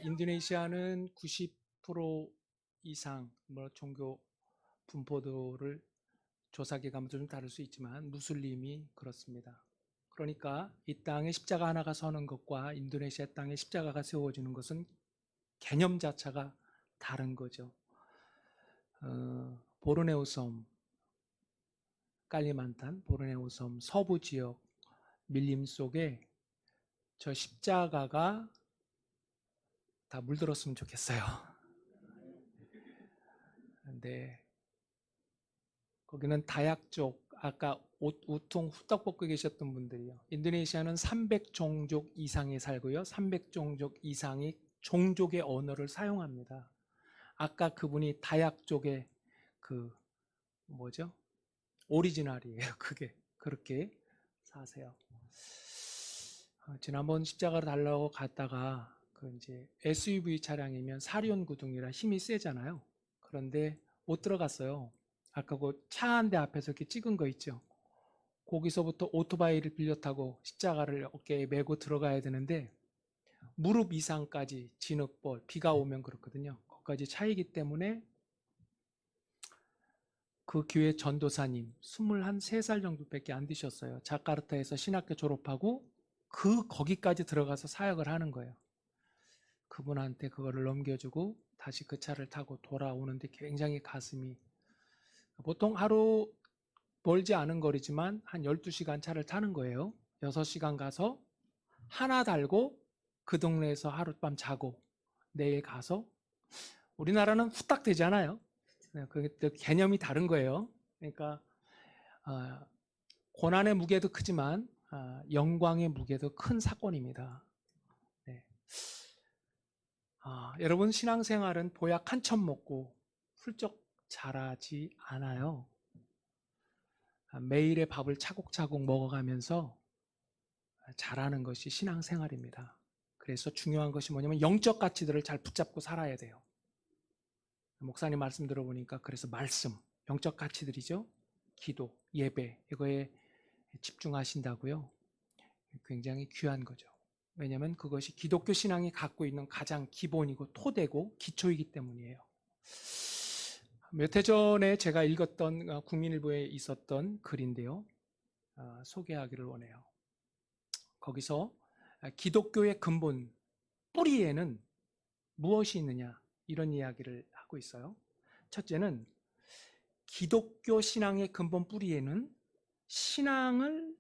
인도네시아는 90% 이상 종교 분포도를 조사기관마다 좀 다를 수 있지만 무슬림이 그렇습니다. 그러니까 이 땅에 십자가 하나가 서는 것과 인도네시아 땅에 십자가가 세워지는 것은 개념 자체가 다른 거죠. 보르네오 섬, 깔리만탄, 보르네오 섬 서부 지역 밀림 속에 저 십자가가 다 물들었으면 좋겠어요. 근데 거기는 다약 쪽, 아까 우통 후딱 벗고 계셨던 분들이요. 인도네시아는 300종족 이상이 살고요. 300종족 이상이 종족의 언어를 사용합니다. 아까 그분이 다약 쪽의 오리지널이에요. 그게 그렇게 사세요. 지난번 십자가를 달라고 갔다가 이제 SUV 차량이면 사륜 구동이라 힘이 세잖아요. 그런데 못 들어갔어요. 아까 그 차 한 대 앞에서 이렇게 찍은 거 있죠. 거기서부터 오토바이를 빌려 타고 십자가를 어깨에 메고 들어가야 되는데 무릎 이상까지 진흙볼, 비가 오면 그렇거든요. 거기까지 차이기 때문에 그 교회 전도사님 23살 정도밖에 안 되셨어요. 자카르타에서 신학교 졸업하고 거기까지 들어가서 사역을 하는 거예요. 그분한테 그거를 넘겨주고 다시 그 차를 타고 돌아오는데 굉장히 가슴이, 보통 하루 멀지 않은 거리지만 한 12시간 차를 타는 거예요. 6시간 가서 하나 달고 그 동네에서 하룻밤 자고 내일 가서, 우리나라는 후딱 되잖아요. 그 개념이 다른 거예요. 그러니까 고난의 무게도 크지만 영광의 무게도 큰 사건입니다. 네. 여러분, 신앙생활은 보약 한 첩 먹고 훌쩍 자라지 않아요. 매일의 밥을 차곡차곡 먹어가면서 자라는 것이 신앙생활입니다. 그래서 중요한 것이 뭐냐면 영적 가치들을 잘 붙잡고 살아야 돼요. 목사님 말씀 들어보니까 그래서 말씀, 영적 가치들이죠. 기도, 예배, 이거에 집중하신다고요. 굉장히 귀한 거죠. 왜냐하면 그것이 기독교 신앙이 갖고 있는 가장 기본이고 토대고 기초이기 때문이에요. 몇 해 전에 제가 읽었던 국민일보에 있었던 글인데요. 소개하기를 원해요. 거기서 기독교의 근본, 뿌리에는 무엇이 있느냐, 이런 이야기를 하고 있어요. 첫째는 기독교 신앙의 근본 뿌리에는 신앙은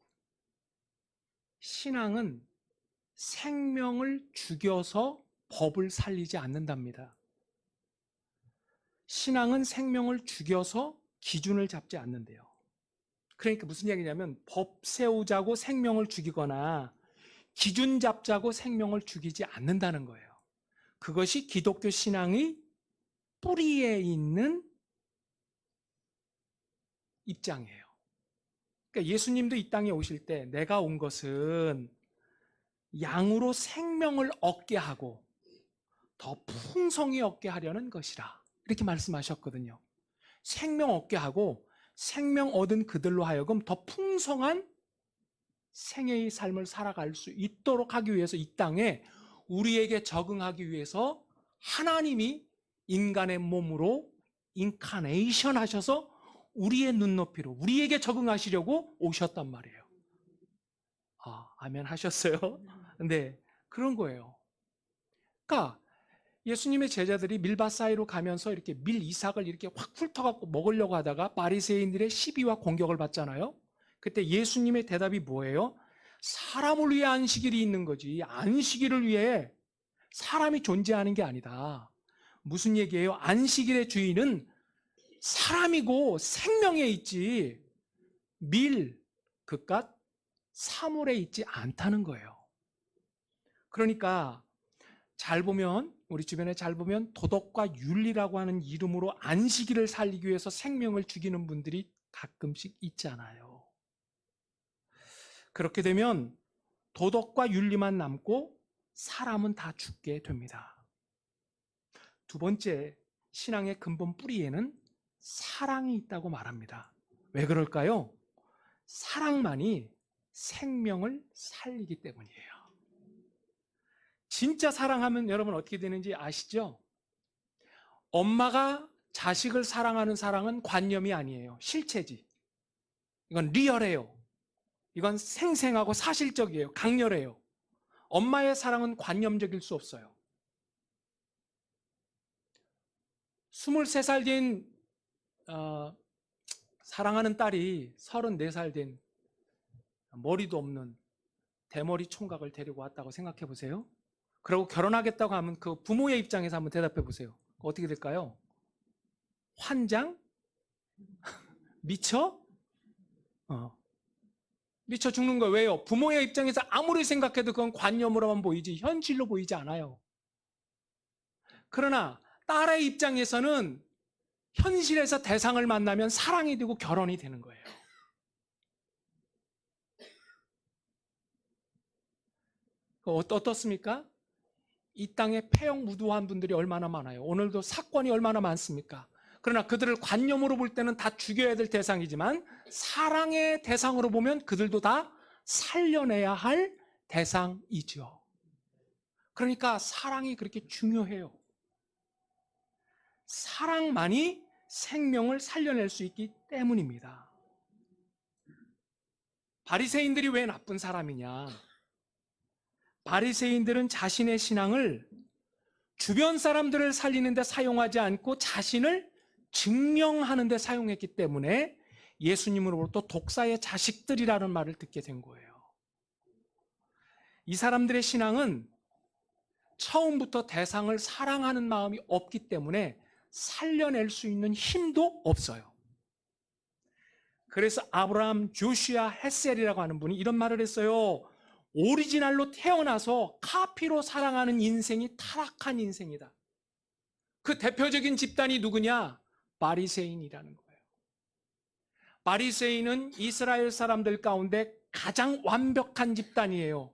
생명을 죽여서 법을 살리지 않는답니다. 신앙은 생명을 죽여서 기준을 잡지 않는데요. 그러니까 무슨 이야기냐면 법 세우자고 생명을 죽이거나 기준 잡자고 생명을 죽이지 않는다는 거예요. 그것이 기독교 신앙의 뿌리에 있는 입장이에요. 그러니까 예수님도 이 땅에 오실 때 내가 온 것은 양으로 생명을 얻게 하고 더 풍성히 얻게 하려는 것이라, 이렇게 말씀하셨거든요. 생명 얻게 하고 생명 얻은 그들로 하여금 더 풍성한 생애의 삶을 살아갈 수 있도록 하기 위해서 이 땅에 우리에게 적응하기 위해서 하나님이 인간의 몸으로 인카네이션 하셔서 우리의 눈높이로 우리에게 적응하시려고 오셨단 말이에요. 아멘 하셨어요? 네, 그런 거예요. 그러니까 예수님의 제자들이 밀밭 사이로 가면서 이렇게 밀이삭을 이렇게 확 훑어갖고 먹으려고 하다가 바리새인들의 시비와 공격을 받잖아요. 그때 예수님의 대답이 뭐예요? 사람을 위해 안식일이 있는 거지 안식일을 위해 사람이 존재하는 게 아니다. 무슨 얘기예요? 안식일의 주인은 사람이고 생명에 있지 그깟 사물에 있지 않다는 거예요. 그러니까 잘 보면, 우리 주변에 잘 보면 도덕과 윤리라고 하는 이름으로 안식일을 살리기 위해서 생명을 죽이는 분들이 가끔씩 있잖아요. 그렇게 되면 도덕과 윤리만 남고 사람은 다 죽게 됩니다. 두 번째, 신앙의 근본 뿌리에는 사랑이 있다고 말합니다. 왜 그럴까요? 사랑만이 생명을 살리기 때문이에요. 진짜 사랑하면 여러분 어떻게 되는지 아시죠? 엄마가 자식을 사랑하는 사랑은 관념이 아니에요. 실체지. 이건 리얼해요. 이건 생생하고 사실적이에요. 강렬해요. 엄마의 사랑은 관념적일 수 없어요. 23살 된 사랑하는 딸이 34살 된 머리도 없는 대머리 총각을 데리고 왔다고 생각해 보세요. 그리고 결혼하겠다고 하면 그 부모의 입장에서 한번 대답해 보세요. 어떻게 될까요? 환장? 미쳐? 미쳐 죽는 거예요. 왜요? 부모의 입장에서 아무리 생각해도 그건 관념으로만 보이지 현실로 보이지 않아요. 그러나 딸의 입장에서는 현실에서 대상을 만나면 사랑이 되고 결혼이 되는 거예요. 어떻습니까? 이 땅에 폐역무도한 분들이 얼마나 많아요. 오늘도 사건이 얼마나 많습니까? 그러나 그들을 관념으로 볼 때는 다 죽여야 될 대상이지만 사랑의 대상으로 보면 그들도 다 살려내야 할 대상이죠. 그러니까 사랑이 그렇게 중요해요. 사랑만이 생명을 살려낼 수 있기 때문입니다. 바리새인들이 왜 나쁜 사람이냐? 바리새인들은 자신의 신앙을 주변 사람들을 살리는 데 사용하지 않고 자신을 증명하는 데 사용했기 때문에 예수님으로부터 독사의 자식들이라는 말을 듣게 된 거예요. 이 사람들의 신앙은 처음부터 대상을 사랑하는 마음이 없기 때문에 살려낼 수 있는 힘도 없어요. 그래서 아브라함 조슈아 헷셀이라고 하는 분이 이런 말을 했어요. 오리지널로 태어나서 카피로 사랑하는 인생이 타락한 인생이다. 그 대표적인 집단이 누구냐? 바리새인이라는 거예요. 바리새인은 이스라엘 사람들 가운데 가장 완벽한 집단이에요.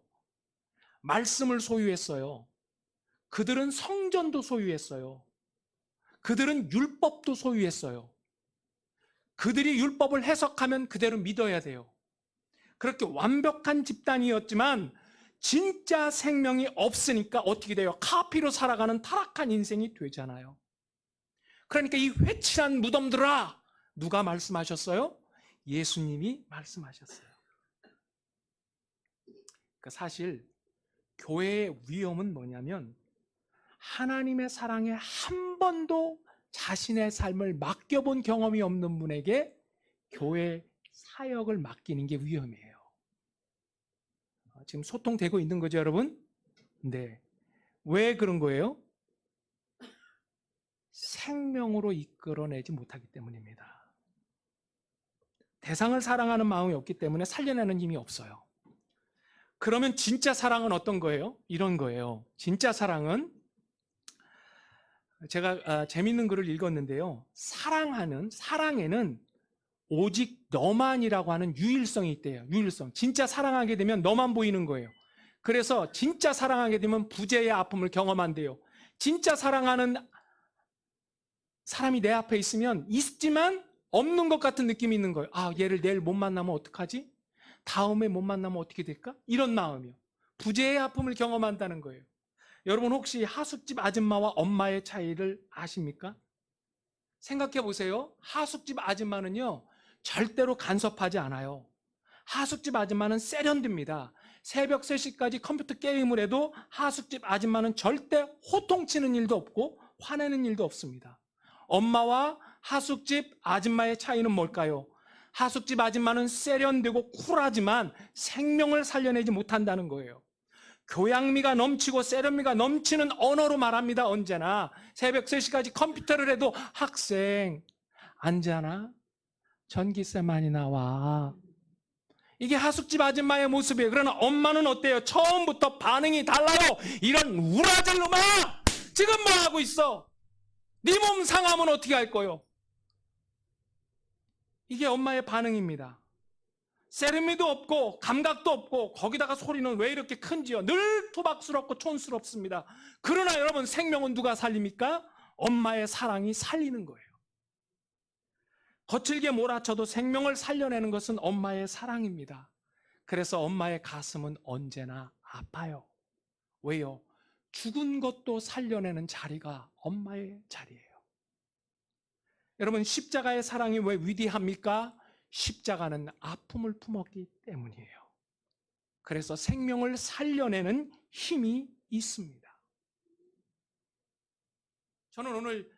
말씀을 소유했어요. 그들은 성전도 소유했어요. 그들은 율법도 소유했어요. 그들이 율법을 해석하면 그대로 믿어야 돼요. 그렇게 완벽한 집단이었지만 진짜 생명이 없으니까 어떻게 돼요? 카피로 살아가는 타락한 인생이 되잖아요. 그러니까 이 회칠한 무덤들아, 누가 말씀하셨어요? 예수님이 말씀하셨어요. 그러니까 사실 교회의 위험은 뭐냐면 하나님의 사랑에 한 번도 자신의 삶을 맡겨본 경험이 없는 분에게 교회 사역을 맡기는 게 위험해요. 지금 소통되고 있는 거죠, 여러분? 네. 왜 그런 거예요? 생명으로 이끌어내지 못하기 때문입니다. 대상을 사랑하는 마음이 없기 때문에 살려내는 힘이 없어요. 그러면 진짜 사랑은 어떤 거예요? 이런 거예요. 진짜 사랑은 제가 재밌는 글을 읽었는데요. 사랑에는 오직 너만이라고 하는 유일성이 있대요. 유일성. 진짜 사랑하게 되면 너만 보이는 거예요. 그래서 진짜 사랑하게 되면 부재의 아픔을 경험한대요. 진짜 사랑하는 사람이 내 앞에 있지만 없는 것 같은 느낌이 있는 거예요. 아, 얘를 내일 못 만나면 어떡하지? 다음에 못 만나면 어떻게 될까? 이런 마음이요. 부재의 아픔을 경험한다는 거예요. 여러분 혹시 하숙집 아줌마와 엄마의 차이를 아십니까? 생각해 보세요. 하숙집 아줌마는요, 절대로 간섭하지 않아요. 하숙집 아줌마는 세련됩니다. 새벽 3시까지 컴퓨터 게임을 해도 하숙집 아줌마는 절대 호통치는 일도 없고 화내는 일도 없습니다. 엄마와 하숙집 아줌마의 차이는 뭘까요? 하숙집 아줌마는 세련되고 쿨하지만 생명을 살려내지 못한다는 거예요. 교양미가 넘치고 세련미가 넘치는 언어로 말합니다. 언제나 새벽 3시까지 컴퓨터를 해도 학생 앉아나? 전기세 많이 나와. 이게 하숙집 아줌마의 모습이에요. 그러나 엄마는 어때요? 처음부터 반응이 달라요. 이런 우라질 놈아! 지금 뭐 하고 있어? 네 몸 상하면 어떻게 할 거요? 이게 엄마의 반응입니다. 세련미도 없고 감각도 없고 거기다가 소리는 왜 이렇게 큰지요? 늘 토박스럽고 촌스럽습니다. 그러나 여러분, 생명은 누가 살립니까? 엄마의 사랑이 살리는 거예요. 거칠게 몰아쳐도 생명을 살려내는 것은 엄마의 사랑입니다. 그래서 엄마의 가슴은 언제나 아파요. 왜요? 죽은 것도 살려내는 자리가 엄마의 자리예요. 여러분, 십자가의 사랑이 왜 위대합니까? 십자가는 아픔을 품었기 때문이에요. 그래서 생명을 살려내는 힘이 있습니다. 저는 오늘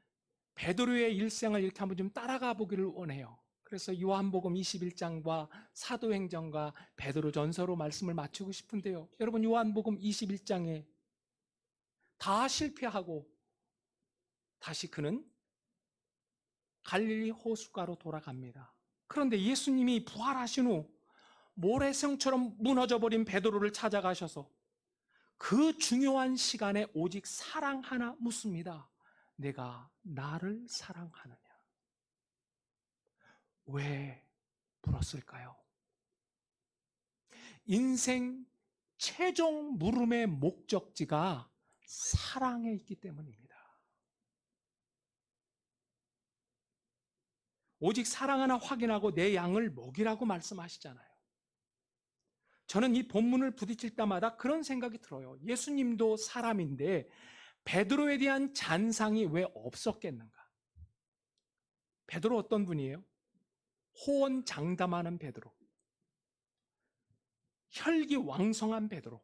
베드로의 일생을 이렇게 한번 좀 따라가 보기를 원해요. 그래서 요한복음 21장과 사도행전과 베드로전서로 말씀을 마치고 싶은데요. 여러분, 요한복음 21장에 다 실패하고 다시 그는 갈릴리 호숫가로 돌아갑니다. 그런데 예수님이 부활하신 후 모래성처럼 무너져버린 베드로를 찾아가셔서 그 중요한 시간에 오직 사랑 하나 묻습니다. 내가 나를 사랑하느냐? 왜 물었을까요? 인생 최종 물음의 목적지가 사랑에 있기 때문입니다. 오직 사랑 하나 확인하고 내 양을 먹이라고 말씀하시잖아요. 저는 이 본문을 부딪힐 때마다 그런 생각이 들어요. 예수님도 사람인데 베드로에 대한 잔상이 왜 없었겠는가? 베드로 어떤 분이에요? 호언장담하는 베드로, 혈기왕성한 베드로,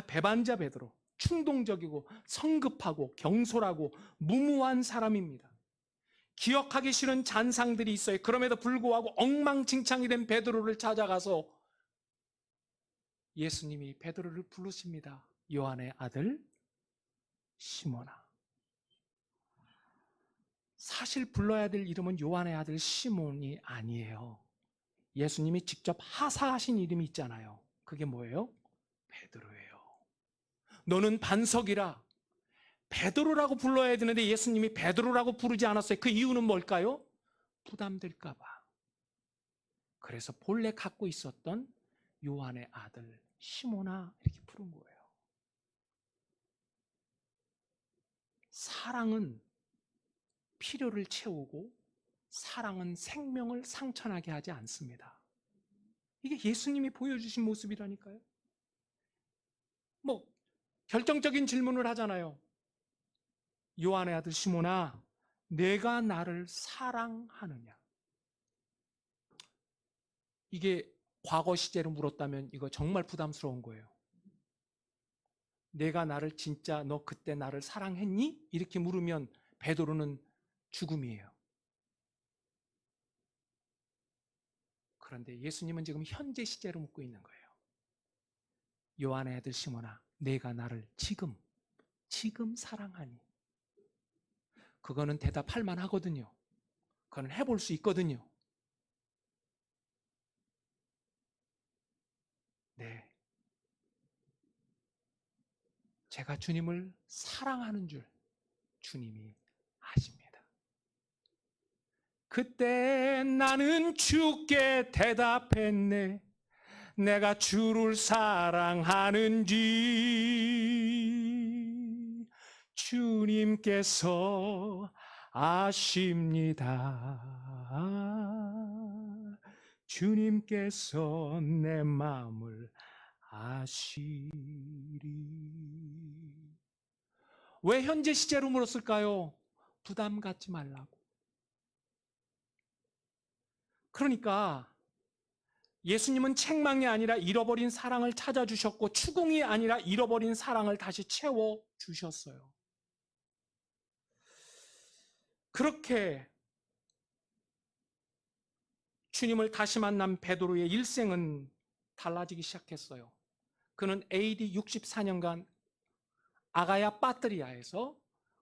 배반자 베드로, 충동적이고 성급하고 경솔하고 무모한 사람입니다. 기억하기 싫은 잔상들이 있어요. 그럼에도 불구하고 엉망진창이 된 베드로를 찾아가서 예수님이 베드로를 부르십니다. 요한의 아들 시몬아. 사실 불러야 될 이름은 요한의 아들 시몬이 아니에요. 예수님이 직접 하사하신 이름이 있잖아요. 그게 뭐예요? 베드로예요. 너는 반석이라. 베드로라고 불러야 되는데 예수님이 베드로라고 부르지 않았어요. 그 이유는 뭘까요? 부담될까 봐. 그래서 본래 갖고 있었던 요한의 아들 시몬아 이렇게 부른 거예요. 사랑은 필요를 채우고 사랑은 생명을 상처나게 하지 않습니다. 이게 예수님이 보여주신 모습이라니까요. 결정적인 질문을 하잖아요. 요한의 아들 시몬아, 내가 나를 사랑하느냐? 이게 과거 시제로 물었다면 이거 정말 부담스러운 거예요. 내가 나를 진짜 너 그때 나를 사랑했니? 이렇게 물으면 베드로는 죽음이에요. 그런데 예수님은 지금 현재 시제로 묻고 있는 거예요. 요한의 아들 시몬아, 내가 나를 지금 사랑하니? 그거는 대답할 만하거든요. 그거는 해볼 수 있거든요. 네. 제가 주님을 사랑하는 줄 주님이 아십니다. 그때 나는 주께 대답했네. 내가 주를 사랑하는지 주님께서 아십니다. 주님께서 내 마음을 아시리. 왜 현재 시제로 물었을까요? 부담 갖지 말라고. 그러니까 예수님은 책망이 아니라 잃어버린 사랑을 찾아주셨고 추궁이 아니라 잃어버린 사랑을 다시 채워주셨어요. 그렇게 주님을 다시 만난 베드로의 일생은 달라지기 시작했어요. 그는 AD 64년간 아가야 파트리아에서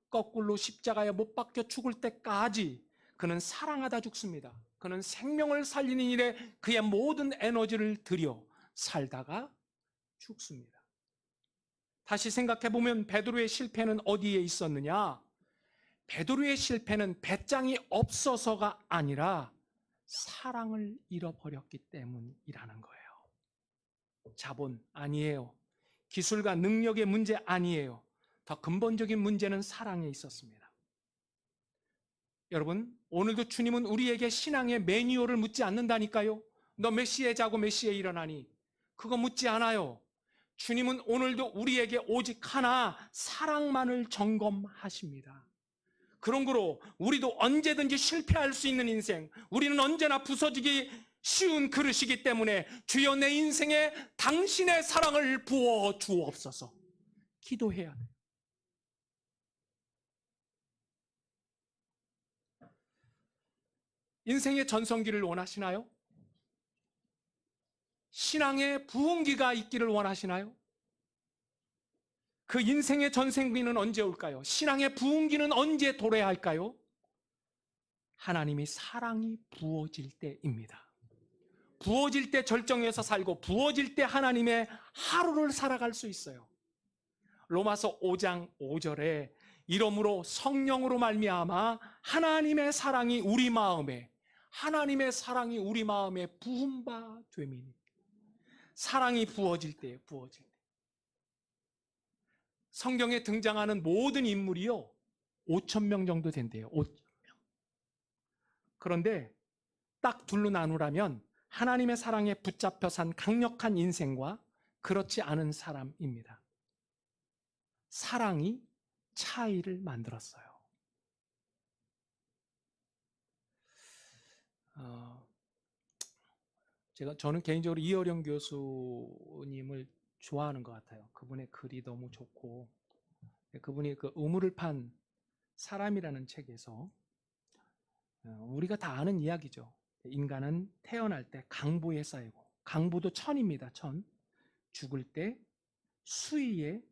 거꾸로 십자가에 못 박혀 죽을 때까지 그는 사랑하다 죽습니다. 그는 생명을 살리는 일에 그의 모든 에너지를 들여 살다가 죽습니다. 다시 생각해보면 베드로의 실패는 어디에 있었느냐? 베드로의 실패는 배짱이 없어서가 아니라 사랑을 잃어버렸기 때문이라는 거예요. 자본 아니에요. 기술과 능력의 문제 아니에요. 더 근본적인 문제는 사랑에 있었습니다. 여러분, 오늘도 주님은 우리에게 신앙의 매뉴얼을 묻지 않는다니까요. 너 몇 시에 자고 몇 시에 일어나니? 그거 묻지 않아요. 주님은 오늘도 우리에게 오직 하나, 사랑만을 점검하십니다. 그런 거로 우리도 언제든지 실패할 수 있는 인생, 우리는 언제나 부서지기 쉬운 그릇이기 때문에 주여 내 인생에 당신의 사랑을 부어 주옵소서 기도해야 돼요. 인생의 전성기를 원하시나요? 신앙의 부흥기가 있기를 원하시나요? 그 인생의 전성기는 언제 올까요? 신앙의 부흥기는 언제 도래할까요? 하나님이 사랑이 부어질 때입니다. 부어질 때 절정에서 살고 부어질 때 하나님의 하루를 살아갈 수 있어요. 로마서 5장 5절에 이러므로 성령으로 말미암아 하나님의 사랑이 우리 마음에 부음바 됨이니. 사랑이 부어질 때예요. 부어질 때. 성경에 등장하는 모든 인물이요 5,000명 정도 된대요. 5,000명. 그런데 딱 둘로 나누라면 하나님의 사랑에 붙잡혀 산 강력한 인생과 그렇지 않은 사람입니다. 사랑이 차이를 만들었어요. 저는 개인적으로 이어령 교수님을 좋아하는 것 같아요. 그분의 글이 너무 좋고, 그분이 그 우물을 판 사람이라는 책에서 우리가 다 아는 이야기죠. 인간은 태어날 때 강보에 쌓이고, 강보도 천입니다. 천. 죽을 때 수위에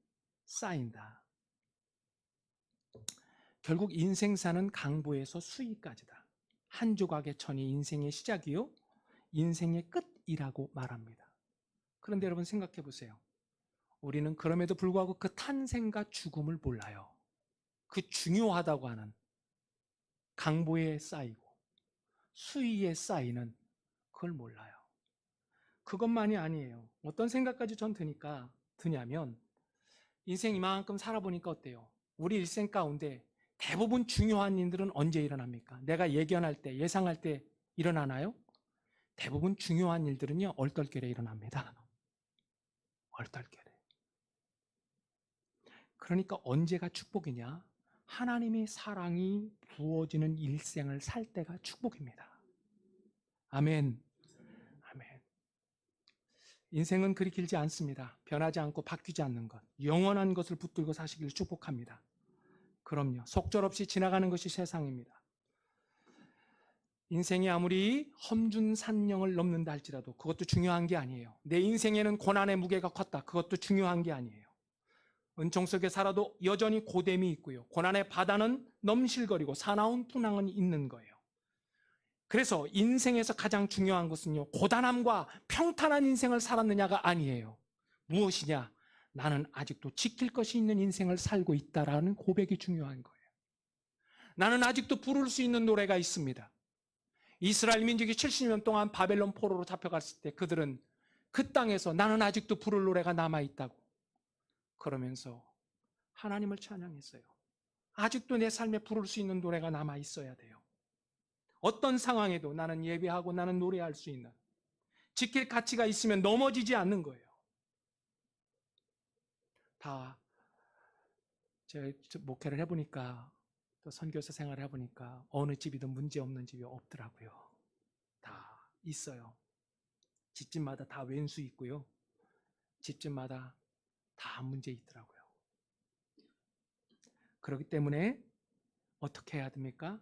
쌓인다. 결국 인생사는 강보에서 수위까지다. 한 조각의 천이 인생의 시작이요 인생의 끝이라고 말합니다. 그런데 여러분 생각해 보세요. 우리는 그럼에도 불구하고 그 탄생과 죽음을 몰라요. 그 중요하다고 하는 강보에 쌓이고 수위에 쌓이는 그걸 몰라요. 그것만이 아니에요. 어떤 생각까지 전 드냐면 인생 이만큼 살아보니까 어때요? 우리 일생 가운데 대부분 중요한 일들은 언제 일어납니까? 내가 예견할 때, 예상할 때 일어나나요? 대부분 중요한 일들은요 얼떨결에 일어납니다. 얼떨결에. 그러니까 언제가 축복이냐? 하나님의 사랑이 부어지는 일생을 살 때가 축복입니다. 아멘. 아멘. 인생은 그리 길지 않습니다. 변하지 않고 바뀌지 않는 것, 영원한 것을 붙들고 사시길 축복합니다. 그럼요. 속절없이 지나가는 것이 세상입니다. 인생이 아무리 험준산령을 넘는다 할지라도 그것도 중요한 게 아니에요. 내 인생에는 고난의 무게가 컸다. 그것도 중요한 게 아니에요. 은총 속에 살아도 여전히 고됨이 있고요. 고난의 바다는 넘실거리고 사나운 풍랑은 있는 거예요. 그래서 인생에서 가장 중요한 것은요, 고단함과 평탄한 인생을 살았느냐가 아니에요. 무엇이냐? 나는 아직도 지킬 것이 있는 인생을 살고 있다라는 고백이 중요한 거예요. 나는 아직도 부를 수 있는 노래가 있습니다. 이스라엘 민족이 70년 동안 바벨론 포로로 잡혀갔을 때 그들은 그 땅에서 나는 아직도 부를 노래가 남아있다고 그러면서 하나님을 찬양했어요. 아직도 내 삶에 부를 수 있는 노래가 남아있어야 돼요. 어떤 상황에도 나는 예배하고 나는 노래할 수 있는 지킬 가치가 있으면 넘어지지 않는 거예요. 다 제가 목회를 해보니까 또 선교사 생활을 해보니까 어느 집이든 문제없는 집이 없더라고요. 다 있어요. 집집마다 다 왼수 있고요. 집집마다 다 문제 있더라고요. 그렇기 때문에 어떻게 해야 됩니까?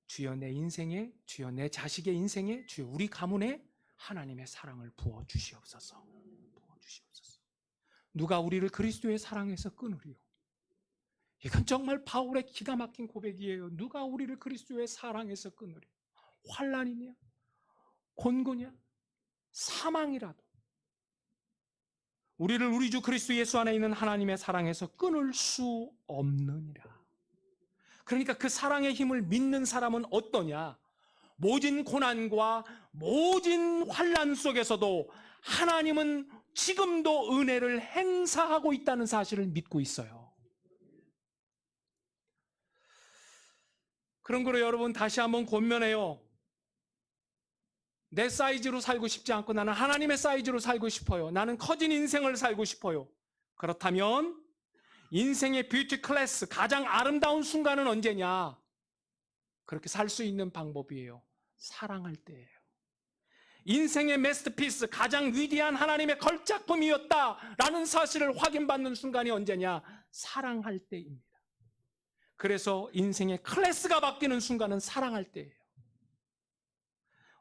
주여 내 인생에, 주여 내 자식의 인생에, 주여 우리 가문에 하나님의 사랑을 부어 주시옵소서. 부어 주시옵소서. 누가 우리를 그리스도의 사랑에서 끊으리요? 이건 정말 바울의 기가 막힌 고백이에요. 누가 우리를 그리스도의 사랑에서 끊으리요? 환난이냐? 곤고냐? 사망이라도 우리를 우리 주 그리스도 예수 안에 있는 하나님의 사랑에서 끊을 수 없느니라. 그러니까 그 사랑의 힘을 믿는 사람은 어떠냐? 모진 고난과 모진 환난 속에서도 하나님은 지금도 은혜를 행사하고 있다는 사실을 믿고 있어요. 그런 거로 여러분 다시 한번 권면해요. 내 사이즈로 살고 싶지 않고 나는 하나님의 사이즈로 살고 싶어요. 나는 커진 인생을 살고 싶어요. 그렇다면 인생의 뷰티 클래스, 가장 아름다운 순간은 언제냐? 그렇게 살 수 있는 방법이에요. 사랑할 때예요. 인생의 마스터피스, 가장 위대한 하나님의 걸작품이었다라는 사실을 확인받는 순간이 언제냐? 사랑할 때입니다. 그래서 인생의 클래스가 바뀌는 순간은 사랑할 때예요.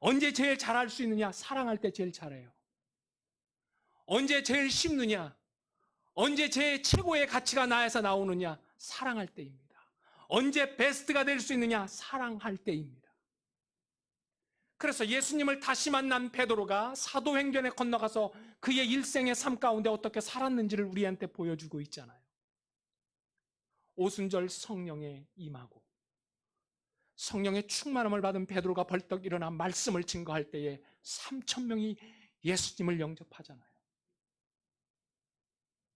언제 제일 잘할 수 있느냐? 사랑할 때 제일 잘해요. 언제 제일 쉽느냐? 언제 제 최고의 가치가 나에서 나오느냐? 사랑할 때입니다. 언제 베스트가 될 수 있느냐? 사랑할 때입니다. 그래서 예수님을 다시 만난 베드로가 사도행전에 건너가서 그의 일생의 삶 가운데 어떻게 살았는지를 우리한테 보여주고 있잖아요. 오순절 성령에 임하고 성령의 충만함을 받은 베드로가 벌떡 일어나 말씀을 증거할 때에 3,000명이 예수님을 영접하잖아요.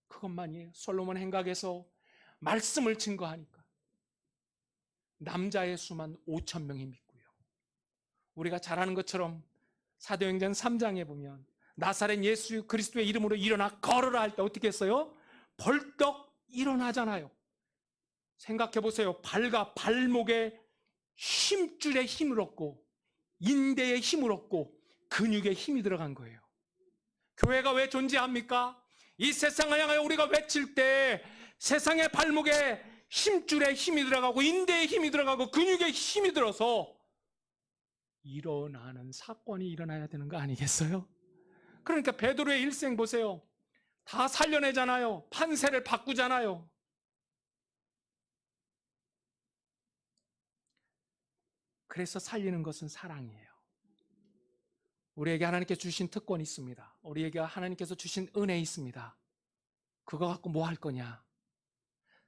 그것만이에요. 솔로몬 행각에서 말씀을 증거하니까 남자의 수만 5,000명이 믿고요. 우리가 잘 아는 것처럼 사도행전 3장에 보면 나사렛 예수 그리스도의 이름으로 일어나 걸으라 할 때 어떻게 했어요? 벌떡 일어나잖아요. 생각해 보세요. 발과 발목에 힘줄에 힘을 얻고 인대에 힘을 얻고 근육에 힘이 들어간 거예요. 교회가 왜 존재합니까? 이 세상을 향하여 우리가 외칠 때 세상의 발목에 힘줄에 힘이 들어가고 인대에 힘이 들어가고 근육에 힘이 들어서 일어나는 사건이 일어나야 되는 거 아니겠어요? 그러니까 베드로의 일생 보세요. 다 살려내잖아요. 판세를 바꾸잖아요. 그래서 살리는 것은 사랑이에요. 우리에게 하나님께서 주신 특권이 있습니다. 우리에게 하나님께서 주신 은혜 있습니다. 그거 갖고 뭐 할 거냐?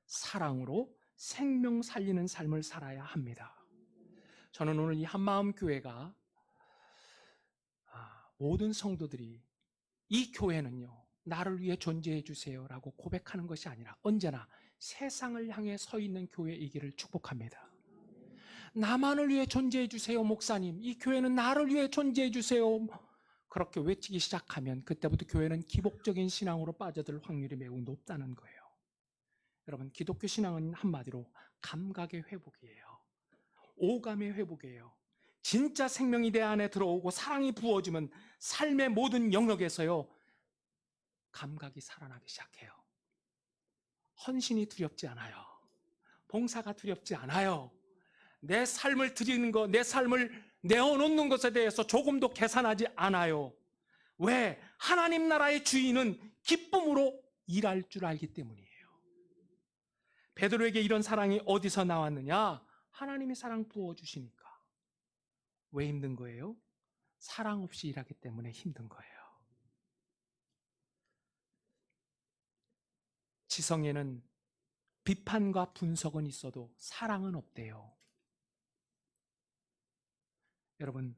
사랑으로 생명 살리는 삶을 살아야 합니다. 저는 오늘 이 한마음 교회가 모든 성도들이 이 교회는요, 나를 위해 존재해 주세요라고 고백하는 것이 아니라 언제나 세상을 향해 서 있는 교회이기를 축복합니다. 나만을 위해 존재해 주세요, 목사님. 이 교회는 나를 위해 존재해 주세요. 그렇게 외치기 시작하면 그때부터 교회는 기복적인 신앙으로 빠져들 확률이 매우 높다는 거예요. 여러분, 기독교 신앙은 한마디로 감각의 회복이에요. 오감의 회복이에요. 진짜 생명이 내 안에 들어오고 사랑이 부어지면 삶의 모든 영역에서요, 감각이 살아나기 시작해요. 헌신이 두렵지 않아요. 봉사가 두렵지 않아요. 내 삶을 드리는 것, 내 삶을 내어놓는 것에 대해서 조금도 계산하지 않아요. 왜? 하나님 나라의 주인은 기쁨으로 일할 줄 알기 때문이에요. 베드로에게 이런 사랑이 어디서 나왔느냐? 하나님이 사랑 부어주시니까. 왜 힘든 거예요? 사랑 없이 일하기 때문에 힘든 거예요. 지성에는 비판과 분석은 있어도 사랑은 없대요. 여러분,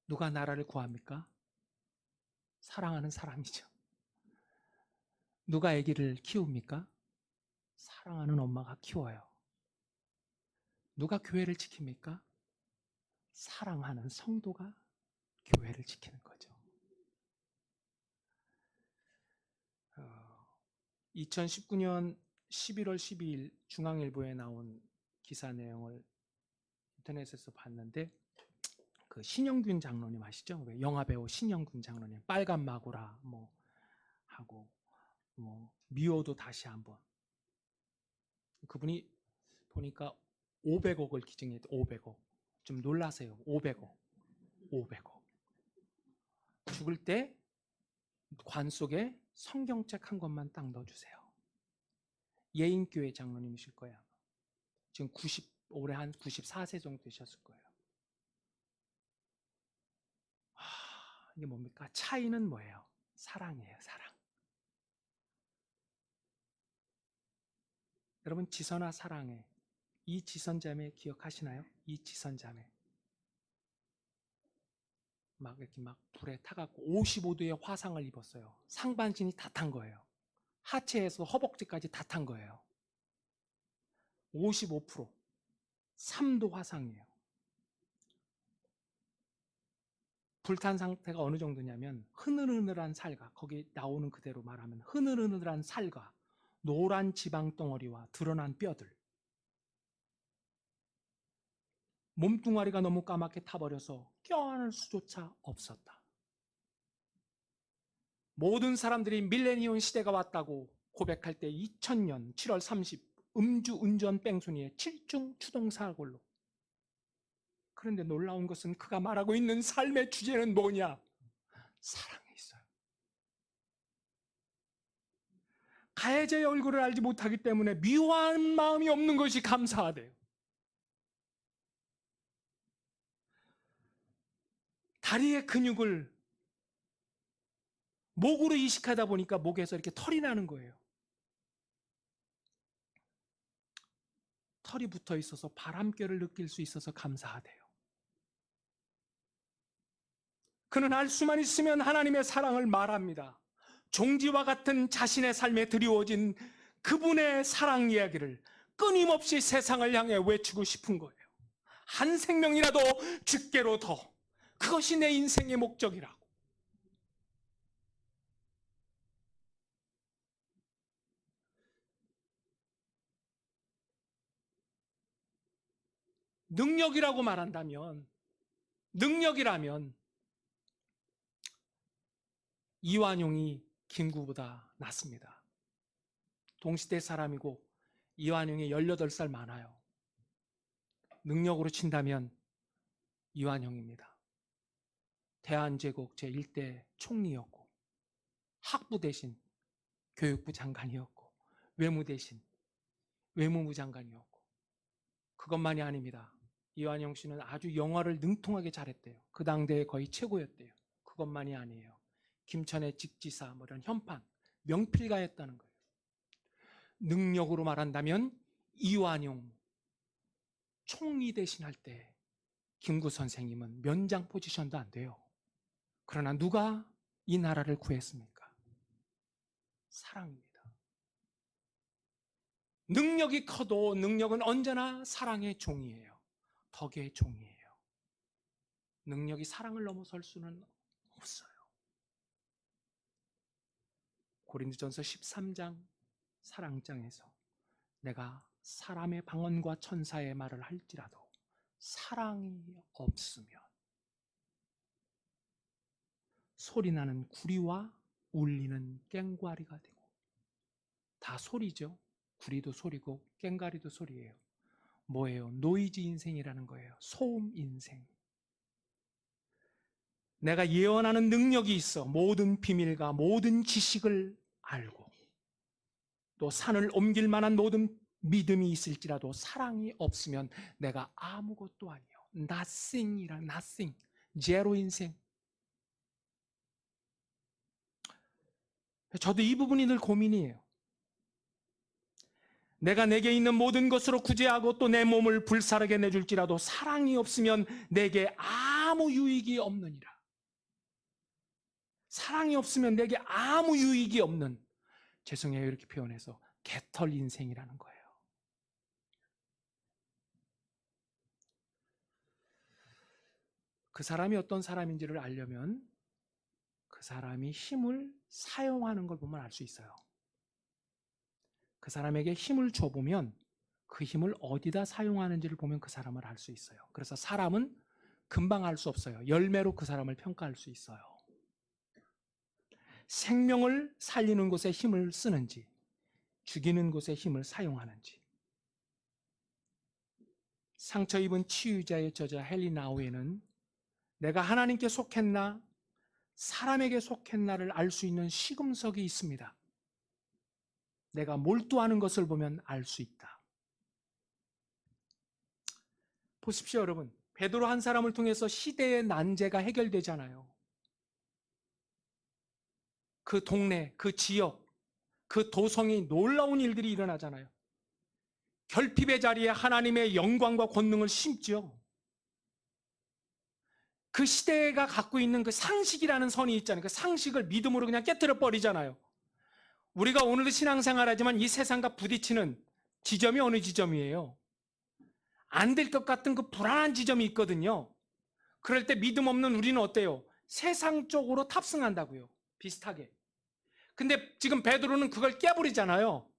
누가 나라를 구합니까? 사랑하는 사람이죠. 누가 아기를 키웁니까? 사랑하는 엄마가 키워요. 누가 교회를 지킵니까? 사랑하는 성도가 교회를 지키는 거죠. 2019년 11월 12일 중앙일보에 나온 기사 내용을 인터넷에서 봤는데, 그 신영균 장로님 아시죠? 영화배우 신영균 장로님, 빨간 마구라 하고 미워도 다시 한번, 그분이 보니까 500억을 기증했대. 500억. 좀 놀라세요. 500억. 죽을 때 관 속에 성경책 한 권만 딱 넣어주세요. 예인교회 장로님이실 거예요. 지금 올해 한 94세 정도 되셨을 거예요. 이게 뭡니까? 차이는 뭐예요? 사랑이에요, 사랑. 여러분, 지선아 사랑해. 이 지선자매 기억하시나요? 이 지선자매. 이렇게 불에 타갖고 55도의 화상을 입었어요. 상반신이 다 탄 거예요. 하체에서 허벅지까지 다 탄 거예요. 55%. 3도 화상이에요. 불탄 상태가 어느 정도냐면 흐느흐느한 살과, 거기 나오는 그대로 말하면 흐느흐느한 살과 노란 지방 덩어리와 드러난 뼈들, 몸뚱아리가 너무 까맣게 타버려서 껴안을 수조차 없었다. 모든 사람들이 밀레니엄 시대가 왔다고 고백할 때 2000년 7월 30 음주운전 뺑소니의 7중 추동사고로. 그런데 놀라운 것은 그가 말하고 있는 삶의 주제는 뭐냐? 사랑이 있어요. 가해자의 얼굴을 알지 못하기 때문에 미워한 마음이 없는 것이 감사하대요. 다리의 근육을 목으로 이식하다 보니까 목에서 이렇게 털이 나는 거예요. 털이 붙어 있어서 바람결을 느낄 수 있어서 감사하대요. 그는 알 수만 있으면 하나님의 사랑을 말합니다. 종지와 같은 자신의 삶에 드리워진 그분의 사랑 이야기를 끊임없이 세상을 향해 외치고 싶은 거예요. 한 생명이라도 주께로 더. 그것이 내 인생의 목적이라고. 능력이라고 말한다면, 능력이라면 이완용이 김구보다 낫습니다. 동시대 사람이고 이완용이 18살 많아요. 능력으로 친다면 이완용입니다. 대한제국 제1대 총리였고, 학부 대신 교육부 장관이었고, 외무 대신 외무부 장관이었고, 그것만이 아닙니다. 이완용 씨는 아주 영어를 능통하게 잘했대요. 그 당대에 거의 최고였대요. 그것만이 아니에요. 김천의 직지사, 뭐 이런 현판, 명필가였다는 거예요. 능력으로 말한다면 이완용 총리 대신할 때 김구 선생님은 면장 포지션도 안 돼요. 그러나 누가 이 나라를 구했습니까? 사랑입니다. 능력이 커도 능력은 언제나 사랑의 종이에요. 덕의 종이에요. 능력이 사랑을 넘어설 수는 없어요. 고린도전서 13장 사랑장에서 내가 사람의 방언과 천사의 말을 할지라도 사랑이 없으면 소리나는 구리와 울리는 꽹과리가 되고, 다 소리죠. 구리도 소리고 꽹과리도 소리예요. 뭐예요? 노이즈 인생이라는 거예요. 소음 인생. 내가 예언하는 능력이 있어 모든 비밀과 모든 지식을 알고 또 산을 옮길 만한 모든 믿음이 있을지라도 사랑이 없으면 내가 아무것도 아니요. nothing이란 nothing. 제로 인생. 저도 이 부분이 늘 고민이에요. 내가 내게 있는 모든 것으로 구제하고 또 내 몸을 불사르게 내줄지라도 사랑이 없으면 내게 아무 유익이 없느니라. 사랑이 없으면 내게 아무 유익이 없는, 죄송해요 이렇게 표현해서, 개털 인생이라는 거예요. 그 사람이 어떤 사람인지를 알려면 그 사람이 힘을 사용하는 걸 보면 알 수 있어요. 그 사람에게 힘을 줘보면 그 힘을 어디다 사용하는지를 보면 그 사람을 알 수 있어요. 그래서 사람은 금방 알 수 없어요. 열매로 그 사람을 평가할 수 있어요. 생명을 살리는 곳에 힘을 쓰는지 죽이는 곳에 힘을 사용하는지. 상처 입은 치유자의 저자 헨리 나우에는 내가 하나님께 속했나 사람에게 속했나를 알 수 있는 시금석이 있습니다. 내가 몰두하는 것을 보면 알 수 있다. 보십시오 여러분, 베드로 한 사람을 통해서 시대의 난제가 해결되잖아요. 그 동네, 그 지역, 그 도성이 놀라운 일들이 일어나잖아요. 결핍의 자리에 하나님의 영광과 권능을 심죠. 그 시대가 갖고 있는 그 상식이라는 선이 있잖아요. 그 상식을 믿음으로 그냥 깨뜨려 버리잖아요. 우리가 오늘도 신앙생활하지만 이 세상과 부딪히는 지점이 어느 지점이에요? 안 될 것 같은 그 불안한 지점이 있거든요. 그럴 때 믿음 없는 우리는 어때요? 세상 쪽으로 탑승한다고요. 비슷하게. 근데 지금 베드로는 그걸 깨버리잖아요.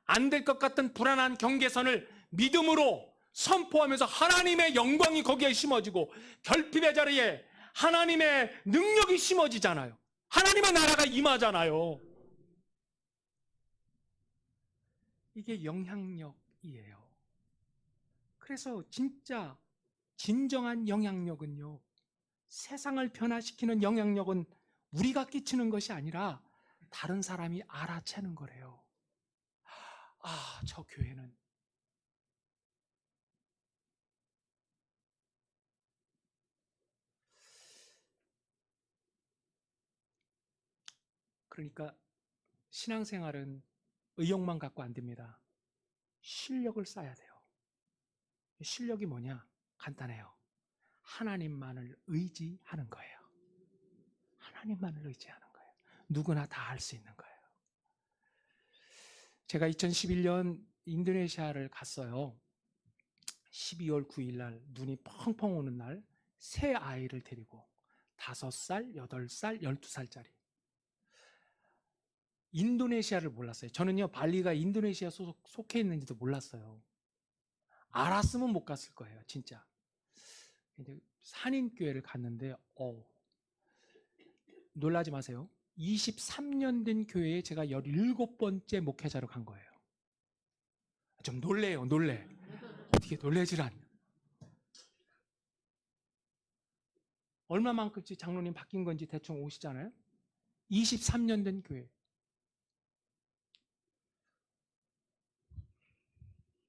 안 될 것 같은 불안한 경계선을 믿음으로 선포하면서 하나님의 영광이 거기에 심어지고 결핍의 자리에 하나님의 능력이 심어지잖아요. 하나님의 나라가 임하잖아요. 이게 영향력이에요. 그래서 진짜 진정한 영향력은요, 세상을 변화시키는 영향력은 우리가 끼치는 것이 아니라 다른 사람이 알아채는 거래요. 아, 저 교회는. 그러니까 신앙생활은 의욕만 갖고 안 됩니다. 실력을 쌓아야 돼요. 실력이 뭐냐? 간단해요. 하나님만을 의지하는 거예요. 하나님만을 의지하는 거예요. 누구나 다 할 수 있는 거예요. 제가 2011년 인도네시아를 갔어요. 12월 9일 날 눈이 펑펑 오는 날 새 아이를 데리고 5살, 8살, 12살짜리. 인도네시아를 몰랐어요. 저는요, 발리가 인도네시아 속해 있는지도 몰랐어요. 알았으면 못 갔을 거예요, 진짜. 이제 산인교회를 갔는데, 놀라지 마세요. 23년 된 교회에 제가 17번째 목회자로 간 거예요. 좀 놀래요, 놀래. 어떻게 놀래질 않냐. 얼마만큼씩 장로님 바뀐 건지 대충 오시잖아요. 23년 된 교회.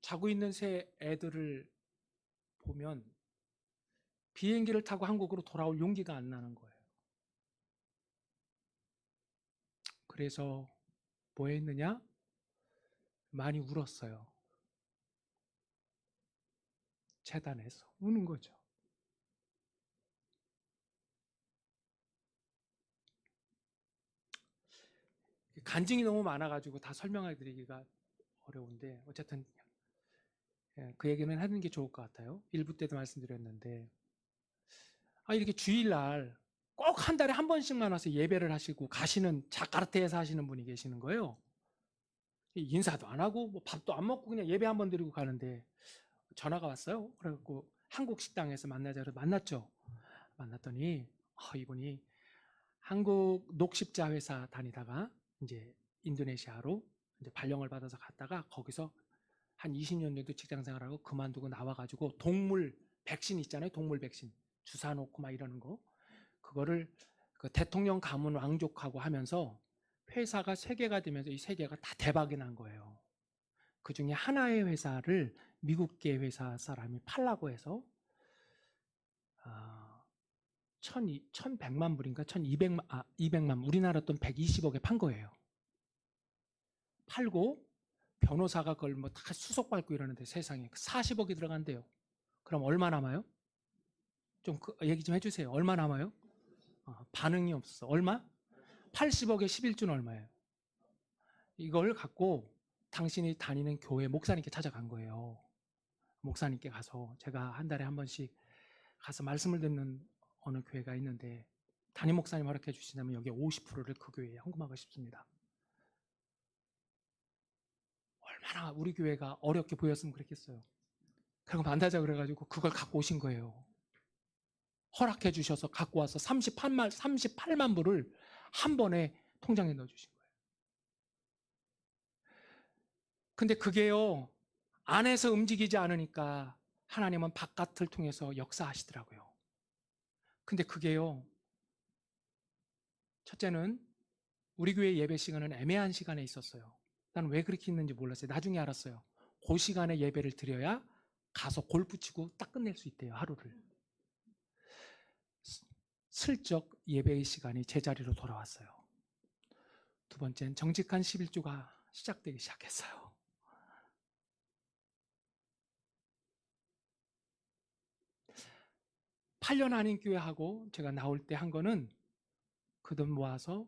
자고 있는 새 애들을 보면 비행기를 타고 한국으로 돌아올 용기가 안 나는 거예요. 그래서 뭐 했느냐? 많이 울었어요. 재단에서 우는 거죠. 간증이 너무 많아가지고 다 설명해 드리기가 어려운데 어쨌든 그 얘기는 하는 게 좋을 것 같아요. 1부 때도 말씀드렸는데 이렇게 주일날 꼭 한 달에 한 번씩만 와서 예배를 하시고 가시는 자카르타에서 하시는 분이 계시는 거예요. 인사도 안 하고 뭐 밥도 안 먹고 그냥 예배 한 번 드리고 가는데 전화가 왔어요. 그래갖고 한국 식당에서 만나자 그래서 만났죠. 만났더니 이분이 한국 녹십자 회사 다니다가 이제 인도네시아로 이제 발령을 받아서 갔다가 거기서 한 20년 정도 직장 생활하고 그만두고 나와가지고 동물 백신 있잖아요. 동물 백신 주사 놓고 막 이러는 거 그거를 그 대통령 가문 왕족하고 하면서 회사가 3개가 되면서 이 3개가 다 대박이 난 거예요. 그 중에 하나의 회사를 미국계 회사 사람이 팔라고 해서 1,100만 불인가 200만 우리나라 돈 120억에 판 거예요. 팔고 변호사가 그걸 뭐 다 수속받고 이러는데 세상에 40억이 들어간대요. 그럼 얼마 남아요? 좀 얘기 좀 해주세요. 얼마 남아요? 반응이 없어. 얼마? 80억에 11주는 얼마예요? 이걸 갖고 당신이 다니는 교회 목사님께 찾아간 거예요. 목사님께 가서 제가 한 달에 한 번씩 가서 말씀을 듣는 어느 교회가 있는데 담임 목사님 허락해 주시다면 여기 50%를 그 교회에 헌금하고 싶습니다. 얼마나 우리 교회가 어렵게 보였으면 그랬겠어요. 그리고 만나자 그래가지고 그걸 갖고 오신 거예요. 허락해 주셔서 갖고 와서 38만 불을 한 번에 통장에 넣어주신 거예요. 근데 그게요, 안에서 움직이지 않으니까 하나님은 바깥을 통해서 역사하시더라고요. 근데 그게요, 첫째는 우리 교회 예배 시간은 애매한 시간에 있었어요. 나는 왜 그렇게 있는지 몰랐어요. 나중에 알았어요. 그 시간에 예배를 드려야 가서 골프 치고 딱 끝낼 수 있대요, 하루를. 슬쩍 예배의 시간이 제자리로 돌아왔어요. 두 번째는 정직한 11조가 시작되기 시작했어요. 8년 한인 교회하고 제가 나올 때 한 거는 그 돈 모아서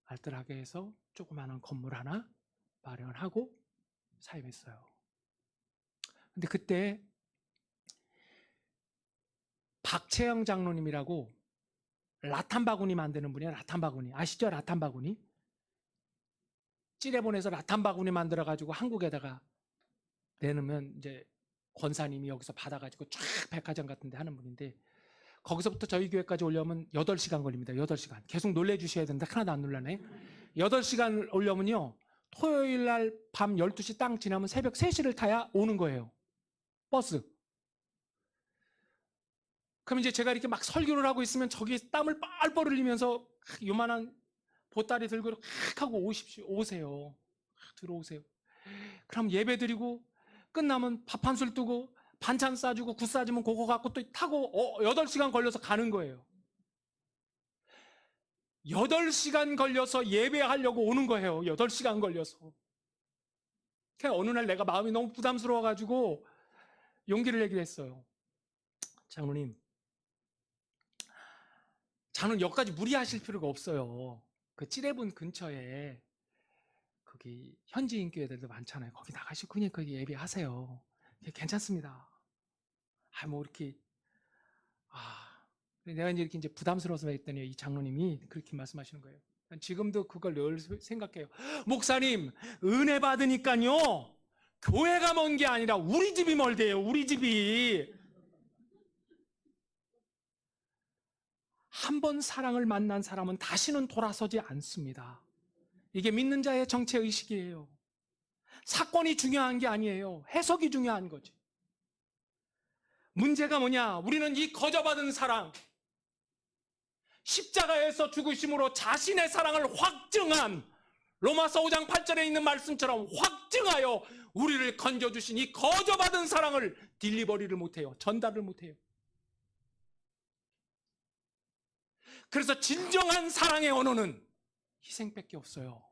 알뜰하게 해서 조그마한 건물 하나 마련하고 사임했어요. 근데 그때 박채영 장로님이라고 라탄 바구니 만드는 분이에요. 라탄 바구니. 아시죠? 라탄 바구니. 찌레 보내서 라탄 바구니 만들어 가지고 한국에다가 내놓으면 이제 권사님이 여기서 받아가지고 쫙 백화점 같은 데 하는 분인데, 거기서부터 저희 교회까지 오려면 8시간 걸립니다. 8시간. 계속 놀래주셔야 되는데 하나도 안 놀라네. 8시간 오려면요, 토요일 날 밤 12시 땅 지나면 새벽 3시를 타야 오는 거예요. 버스. 그럼 이제 제가 이렇게 막 설교를 하고 있으면 저기 땀을 뻘뻘 흘리면서 요만한 보따리 들고 하고 오세요. 들어오세요. 그럼 예배 드리고 끝나면 밥 한 술 뜨고 반찬 싸주고 굿 싸주면 그거 갖고 또 타고 8시간 걸려서 가는 거예요. 8시간 걸려서 예배하려고 오는 거예요. 8시간 걸려서. 어느 날 내가 마음이 너무 부담스러워가지고 용기를 내기로 했어요. 장로님, 장로님 여기까지 무리하실 필요가 없어요. 그 찌레분 근처에 거기 현지인 교회들도 많잖아요. 거기 나가시고 그냥 거기 예배하세요. 괜찮습니다. 뭐 이렇게 내가 이제 부담스러워서 했더니 이 장로님이 그렇게 말씀하시는 거예요. 지금도 그걸 늘 생각해요. 목사님, 은혜 받으니까요, 교회가 먼 게 아니라 우리 집이 멀대요. 우리 집이. 한 번 사랑을 만난 사람은 다시는 돌아서지 않습니다. 이게 믿는 자의 정체 의식이에요. 사건이 중요한 게 아니에요. 해석이 중요한 거지. 문제가 뭐냐? 우리는 이 거저받은 사랑, 십자가에서 죽으심으로 자신의 사랑을 확증한, 로마서 5장 8절에 있는 말씀처럼 확증하여 우리를 건져주신 이 거저받은 사랑을 딜리버리를 못해요. 전달을 못해요. 그래서 진정한 사랑의 언어는 희생밖에 없어요.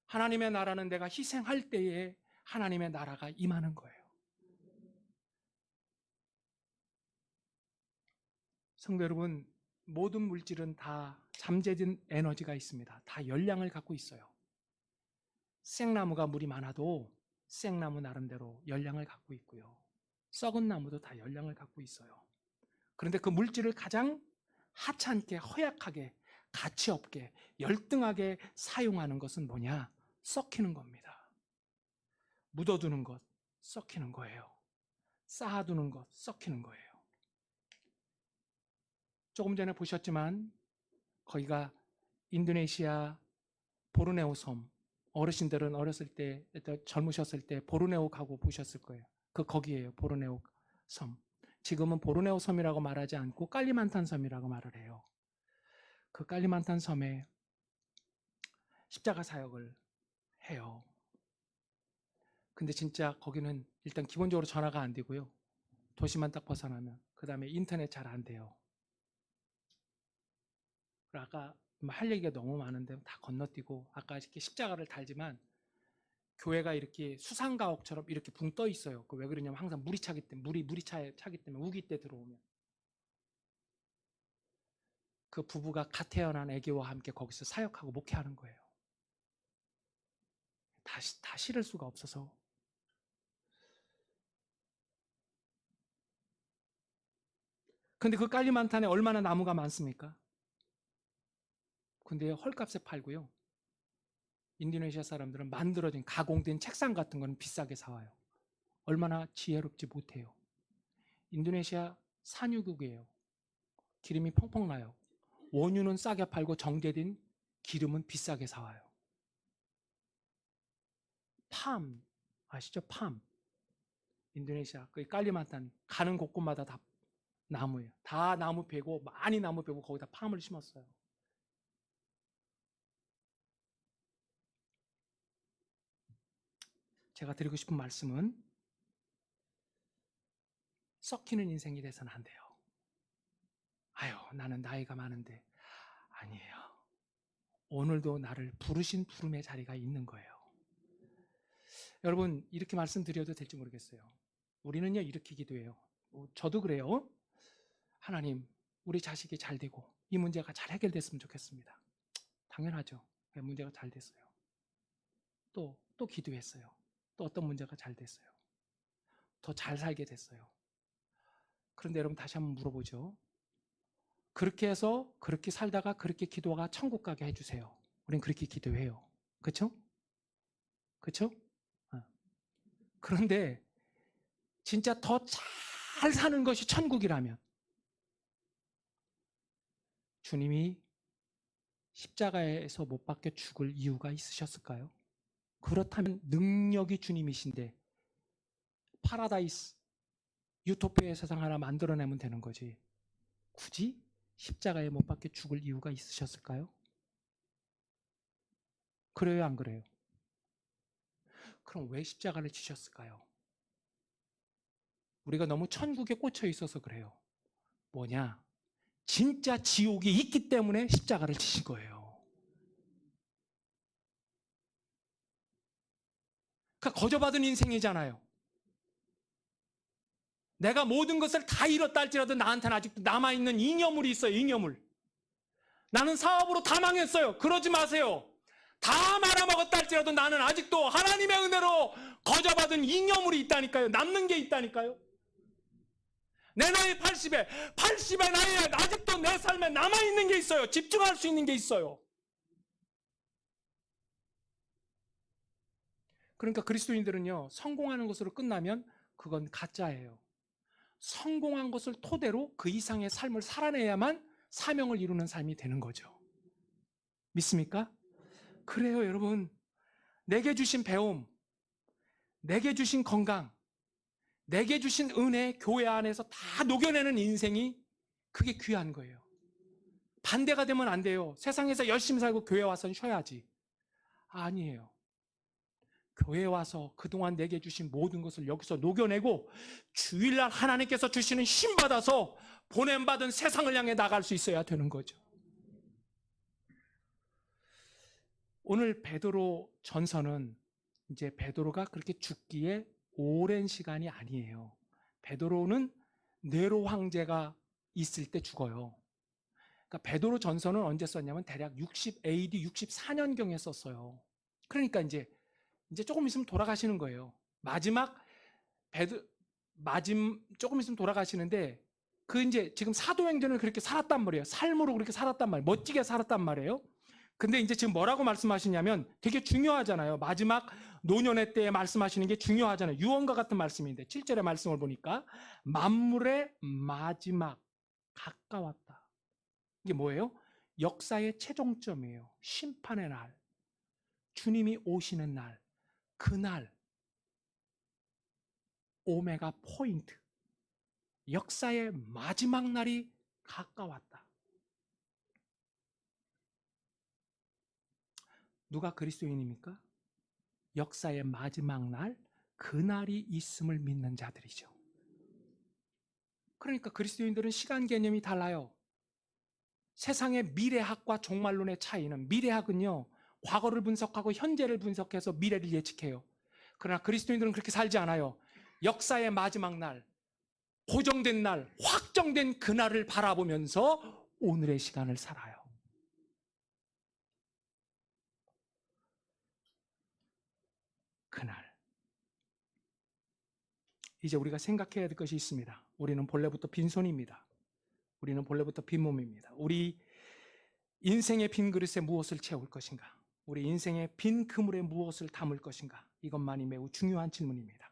하나님의 나라는 내가 희생할 때에 하나님의 나라가 임하는 거예요. 성도 여러분, 모든 물질은 다 잠재진 에너지가 있습니다. 다 열량을 갖고 있어요. 생나무가 물이 많아도 생나무 나름대로 열량을 갖고 있고요. 썩은 나무도 다 열량을 갖고 있어요. 그런데 그 물질을 가장 하찮게, 허약하게, 가치 없게, 열등하게 사용하는 것은 뭐냐? 썩히는 겁니다. 묻어두는 것, 썩히는 거예요. 쌓아두는 것, 썩히는 거예요. 조금 전에 보셨지만 거기가 인도네시아 보르네오 섬. 어르신들은 어렸을 때, 젊으셨을 때 보르네오 가고 보셨을 거예요. 거기에요, 보르네오 섬. 지금은 보르네오 섬이라고 말하지 않고 깔리만탄 섬이라고 말을 해요. 그 깔리만탄 섬에 십자가 사역을 해요. 근데 진짜 거기는 일단 기본적으로 전화가 안 되고요. 도시만 딱 벗어나면. 그 다음에 인터넷 잘 안 돼요. 아까 할 얘기가 너무 많은데 다 건너뛰고, 아까 이렇게 십자가를 달지만 교회가 이렇게 수상가옥처럼 이렇게 붕 떠 있어요. 왜 그러냐면 항상 물이 차기 때문에, 물이 차기 때문에 우기 때 들어오면. 그 부부가 갓 태어난 아기와 함께 거기서 사역하고 목회하는 거예요. 다 실을 수가 없어서. 근데 그 깔리만탄에 얼마나 나무가 많습니까? 근데 헐값에 팔고요. 인도네시아 사람들은 만들어진 가공된 책상 같은 거는 비싸게 사와요. 얼마나 지혜롭지 못해요. 인도네시아 산유국이에요. 기름이 펑펑 나요. 원유는 싸게 팔고 정제된 기름은 비싸게 사와요. 팜 아시죠? 팜. 인도네시아 그 깔리만탄 가는 곳곳마다 다 나무예요. 다 나무 베고, 많이 나무 베고 거기다 팜을 심었어요. 제가 드리고 싶은 말씀은 썩히는 인생이 돼서는 안 돼요. 나는 나이가 많은데. 아니에요. 오늘도 나를 부르신 부름의 자리가 있는 거예요. 여러분, 이렇게 말씀드려도 될지 모르겠어요. 우리는요, 이렇게 기도해요. 저도 그래요. 하나님, 우리 자식이 잘 되고 이 문제가 잘 해결됐으면 좋겠습니다. 당연하죠. 문제가 잘 됐어요. 또 기도했어요. 또 어떤 문제가 잘 됐어요. 더 잘 살게 됐어요. 그런데 여러분, 다시 한번 물어보죠. 그렇게 해서 그렇게 살다가 그렇게 기도가 천국 가게 해주세요. 우린 그렇게 기도해요. 그렇죠? 그렇죠? 그런데 진짜 더 잘 사는 것이 천국이라면 주님이 십자가에서 못 박혀 죽을 이유가 있으셨을까요? 그렇다면 능력이 주님이신데 파라다이스, 유토피아의 세상 하나 만들어내면 되는 거지. 굳이 십자가에 못 박혀 죽을 이유가 있으셨을까요? 그래요, 안 그래요? 그럼 왜 십자가를 지셨을까요? 우리가 너무 천국에 꽂혀 있어서 그래요. 뭐냐? 진짜 지옥이 있기 때문에 십자가를 지신 거예요. 그러니까 거저받은 인생이잖아요. 내가 모든 것을 다 잃었다 할지라도 나한테는 아직도 남아있는 잉여물이 있어요. 잉여물. 나는 사업으로 다 망했어요. 그러지 마세요. 다 말아먹었다 할지라도 나는 아직도 하나님의 은혜로 거저받은 잉여물이 있다니까요. 남는 게 있다니까요. 내 나이 80의 나이에 아직도 내 삶에 남아있는 게 있어요. 집중할 수 있는 게 있어요. 그러니까 그리스도인들은요, 성공하는 것으로 끝나면 그건 가짜예요. 성공한 것을 토대로 그 이상의 삶을 살아내야만 사명을 이루는 삶이 되는 거죠. 믿습니까? 그래요, 여러분. 내게 주신 배움, 내게 주신 건강, 내게 주신 은혜, 교회 안에서 다 녹여내는 인생이 그게 귀한 거예요. 반대가 되면 안 돼요. 세상에서 열심히 살고 교회 와서는 쉬어야지. 아니에요. 교회 와서 그동안 내게 주신 모든 것을 여기서 녹여내고 주일날 하나님께서 주시는 힘 받아서 보냄받은 세상을 향해 나갈 수 있어야 되는 거죠. 오늘 베드로 전서는 이제 베드로가 그렇게 죽기에 오랜 시간이 아니에요. 베드로는 네로 황제가 있을 때 죽어요. 그러니까 베드로 전서는 언제 썼냐면 대략 60 AD 64년경에 썼어요. 그러니까 이제 조금 있으면 돌아가시는 거예요. 조금 있으면 돌아가시는데 그 이제 지금 사도행전을 그렇게 살았단 말이에요. 삶으로 그렇게 살았단 말이에요. 멋지게 살았단 말이에요. 근데 이제 지금 뭐라고 말씀하시냐면 되게 중요하잖아요. 마지막 노년의 때에 말씀하시는 게 중요하잖아요. 유언과 같은 말씀인데 7절의 말씀을 보니까 만물의 마지막 가까웠다. 이게 뭐예요? 역사의 최종점이에요. 심판의 날, 주님이 오시는 날, 그날 오메가 포인트, 역사의 마지막 날이 가까웠다. 누가 그리스도인입니까? 역사의 마지막 날, 그날이 있음을 믿는 자들이죠. 그러니까 그리스도인들은 시간 개념이 달라요. 세상의 미래학과 종말론의 차이는, 미래학은요, 과거를 분석하고 현재를 분석해서 미래를 예측해요. 그러나 그리스도인들은 그렇게 살지 않아요. 역사의 마지막 날, 고정된 날, 확정된 그날을 바라보면서 오늘의 시간을 살아요. 그날. 이제 우리가 생각해야 될 것이 있습니다. 우리는 본래부터 빈손입니다. 우리는 본래부터 빈몸입니다. 우리 인생의 빈 그릇에 무엇을 채울 것인가? 우리 인생의 빈 그물에 무엇을 담을 것인가? 이것만이 매우 중요한 질문입니다.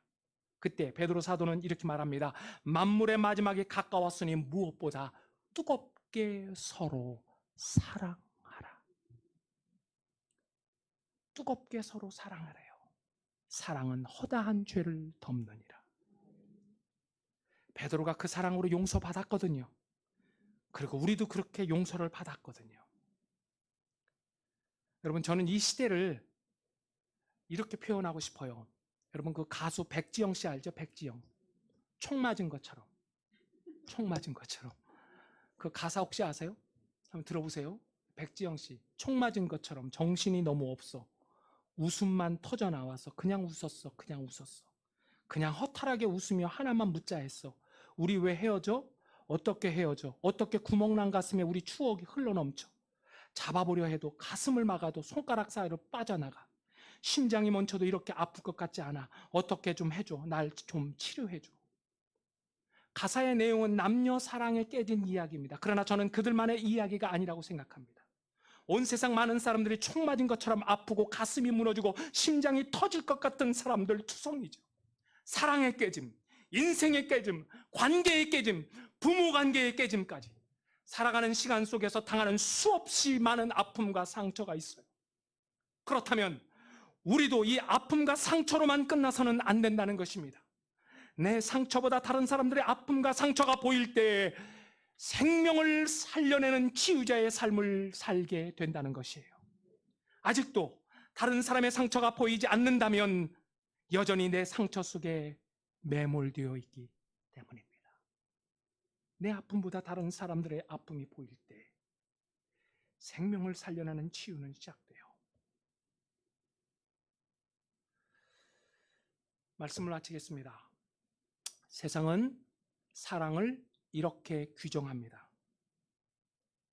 그때 베드로 사도는 이렇게 말합니다. 만물의 마지막에 가까웠으니 무엇보다 뜨겁게 서로 사랑하라. 뜨겁게 서로 사랑하래요. 사랑은 허다한 죄를 덮느니라. 베드로가 그 사랑으로 용서받았거든요. 그리고 우리도 그렇게 용서를 받았거든요. 여러분, 저는 이 시대를 이렇게 표현하고 싶어요. 여러분, 그 가수 백지영 씨 알죠? 백지영. 총 맞은 것처럼. 총 맞은 것처럼. 그 가사 혹시 아세요? 한번 들어보세요. 백지영 씨. 총 맞은 것처럼 정신이 너무 없어. 웃음만 터져 나와서 그냥 웃었어. 그냥 웃었어. 그냥 허탈하게 웃으며 하나만 묻자 했어. 우리 왜 헤어져? 어떻게 헤어져? 어떻게 구멍난 가슴에 우리 추억이 흘러넘쳐? 잡아보려 해도 가슴을 막아도 손가락 사이로 빠져나가. 심장이 멈춰도 이렇게 아플 것 같지 않아. 어떻게 좀 해줘. 날 좀 치료해줘. 가사의 내용은 남녀 사랑에 깨진 이야기입니다. 그러나 저는 그들만의 이야기가 아니라고 생각합니다. 온 세상 많은 사람들이 총 맞은 것처럼 아프고 가슴이 무너지고 심장이 터질 것 같은 사람들 투성이죠. 사랑의 깨짐, 인생의 깨짐, 관계의 깨짐, 부모 관계의 깨짐까지 살아가는 시간 속에서 당하는 수없이 많은 아픔과 상처가 있어요. 그렇다면 우리도 이 아픔과 상처로만 끝나서는 안 된다는 것입니다. 내 상처보다 다른 사람들의 아픔과 상처가 보일 때 생명을 살려내는 치유자의 삶을 살게 된다는 것이에요. 아직도 다른 사람의 상처가 보이지 않는다면 여전히 내 상처 속에 매몰되어 있기 때문입니다. 내 아픔보다 다른 사람들의 아픔이 보일 때 생명을 살려내는 치유는 시작돼요. 말씀을 마치겠습니다. 세상은 사랑을 이렇게 규정합니다.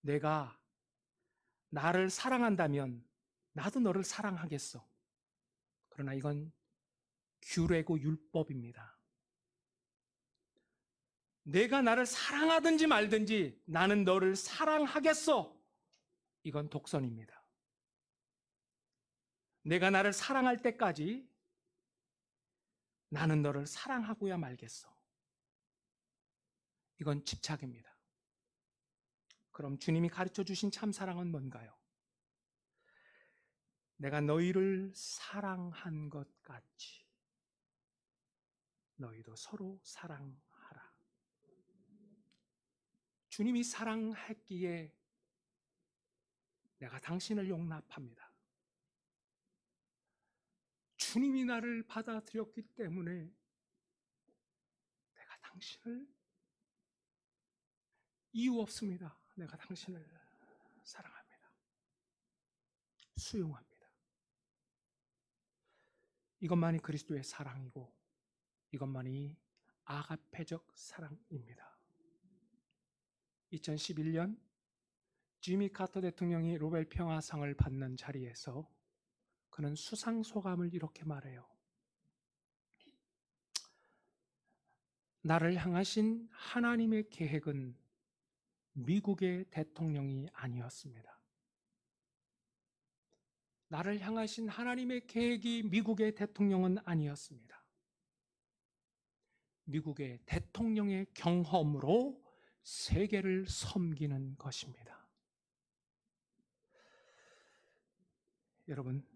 내가 나를 사랑한다면 나도 너를 사랑하겠어. 그러나 이건 규례고 율법입니다. 내가 나를 사랑하든지 말든지 나는 너를 사랑하겠어. 이건 독선입니다. 내가 나를 사랑할 때까지 나는 너를 사랑하고야 말겠어. 이건 집착입니다. 그럼 주님이 가르쳐 주신 참사랑은 뭔가요? 내가 너희를 사랑한 것 같이 너희도 서로 사랑하라. 주님이 사랑했기에 내가 당신을 용납합니다. 주님이 나를 받아들였기 때문에 내가 당신을 이유 없습니다. 내가 당신을 사랑합니다. 수용합니다. 이것만이 그리스도의 사랑이고 이것만이 아가페적 사랑입니다. 2011년 지미 카터 대통령이 노벨 평화상을 받는 자리에서 그는 수상 소감을 이렇게 말해요. 나를 향하신 하나님의 계획은 미국의 대통령이 아니었습니다. 나를 향하신 하나님의 계획이 미국의 대통령은 아니었습니다. 미국의 대통령의 경험으로 세계를 섬기는 것입니다. 여러분,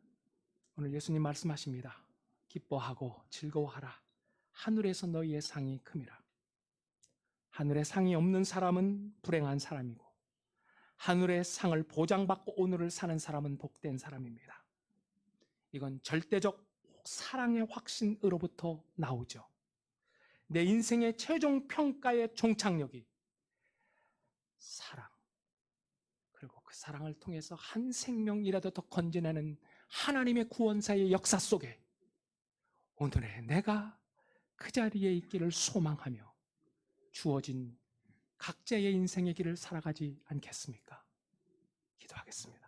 오늘 예수님 말씀하십니다. 기뻐하고 즐거워하라. 하늘에서 너희의 상이 큼이라. 하늘에 상이 없는 사람은 불행한 사람이고 하늘의 상을 보장받고 오늘을 사는 사람은 복된 사람입니다. 이건 절대적 사랑의 확신으로부터 나오죠. 내 인생의 최종 평가의 종착역이 사랑, 그리고 그 사랑을 통해서 한 생명이라도 더 건져내는 하나님의 구원사의 역사 속에 오늘의 내가 그 자리에 있기를 소망하며 주어진 각자의 인생의 길을 살아가지 않겠습니까? 기도하겠습니다.